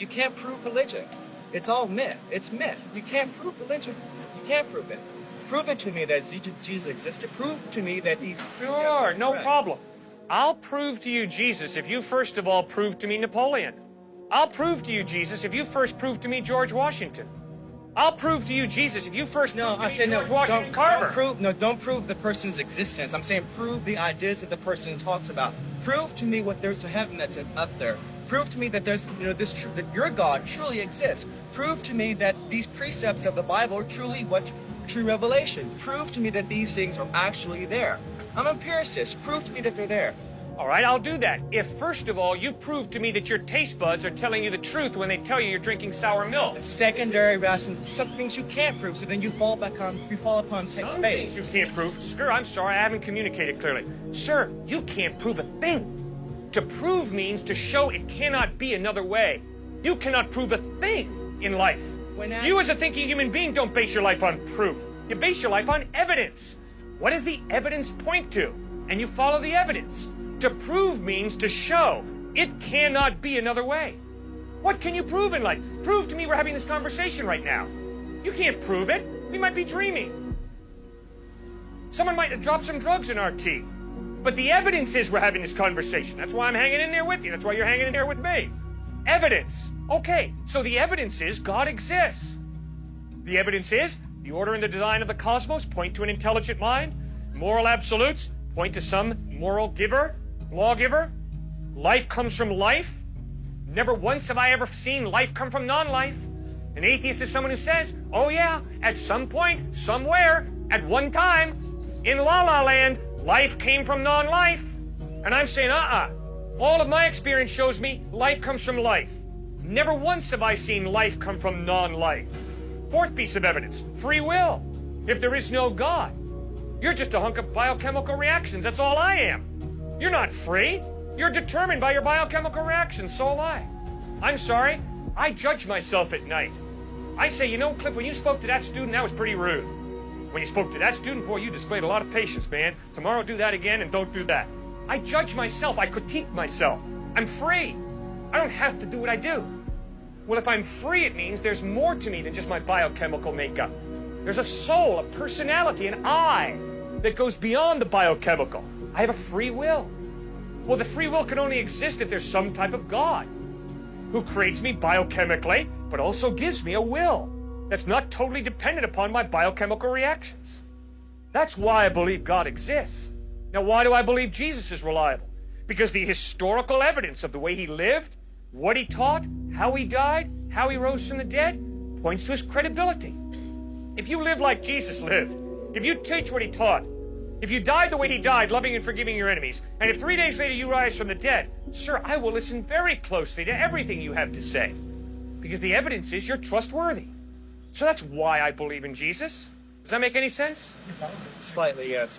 You can't prove religion. It's all myth. It's myth. You can't prove religion. You can't prove it. Prove it to me that Jesus existed. Prove to me that these... Sure, no problem. I'll prove to you Jesus if you first of all prove to me Napoleon. I'll prove to you Jesus if you first prove to me George Washington. I'll prove to you Jesus if you first prove to me George Washington Carver. Don't prove the person's existence. I'm saying prove the ideas that the person talks about. Prove to me what there's a heaven that's up there. Prove to me that there's, that your God truly exists. Prove to me that these precepts of the Bible are truly true revelation. Prove to me that these things are actually there. I'm an empiricist. Prove to me that they're there. All right, I'll do that. If, first of all, you prove to me that your taste buds are telling you the truth when they tell you you're drinking sour milk. Secondary rational, some things you can't prove, so then you fall upon Some faith. things you can't prove. Sir, I'm sorry, I haven't communicated clearly. Sir, you can't prove a thing. To prove means to show it cannot be another way. You cannot prove a thing in life. You as a thinking human being don't base your life on proof. You base your life on evidence. What does the evidence point to? And you follow the evidence. To prove means to show it cannot be another way. What can you prove in life? Prove to me we're having this conversation right now. You can't prove it. We might be dreaming. Someone might have dropped some drugs in our tea. But the evidence is we're having this conversation. That's why I'm hanging in there with you. That's why you're hanging in there with me. Evidence. Okay, so the evidence is God exists. The evidence is the order and the design of the cosmos point to an intelligent mind. Moral absolutes point to some moral giver, lawgiver. Life comes from life. Never once have I ever seen life come from non-life. An atheist is someone who says, oh yeah, at some point, somewhere, at one time, in La La Land, life came from non-life. And I'm saying, all of my experience shows me life comes from life. Never once have I seen life come from non-life. Fourth piece of evidence, free will. If there is no God, you're just a hunk of biochemical reactions. That's all I am. You're not free. You're determined by your biochemical reactions. So am I. I'm sorry. I judge myself at night. I say, you know, Cliff, when you spoke to that student, that was pretty rude. When you spoke to that student, boy, you displayed a lot of patience, man. Tomorrow do that again and don't do that. I judge myself. I critique myself. I'm free. I don't have to do what I do. Well, if I'm free, it means there's more to me than just my biochemical makeup. There's a soul, a personality, an I that goes beyond the biochemical. I have a free will. Well, the free will can only exist if there's some type of God who creates me biochemically, but also gives me a will that's not totally dependent upon my biochemical reactions. That's why I believe God exists. Now, why do I believe Jesus is reliable? Because the historical evidence of the way he lived, what he taught, how he died, how he rose from the dead, points to his credibility. If you live like Jesus lived, if you teach what he taught, if you died the way he died, loving and forgiving your enemies, and if 3 days later you rise from the dead, sir, I will listen very closely to everything you have to say, because the evidence is you're trustworthy. So that's why I believe in Jesus. Does that make any sense? Slightly, yes.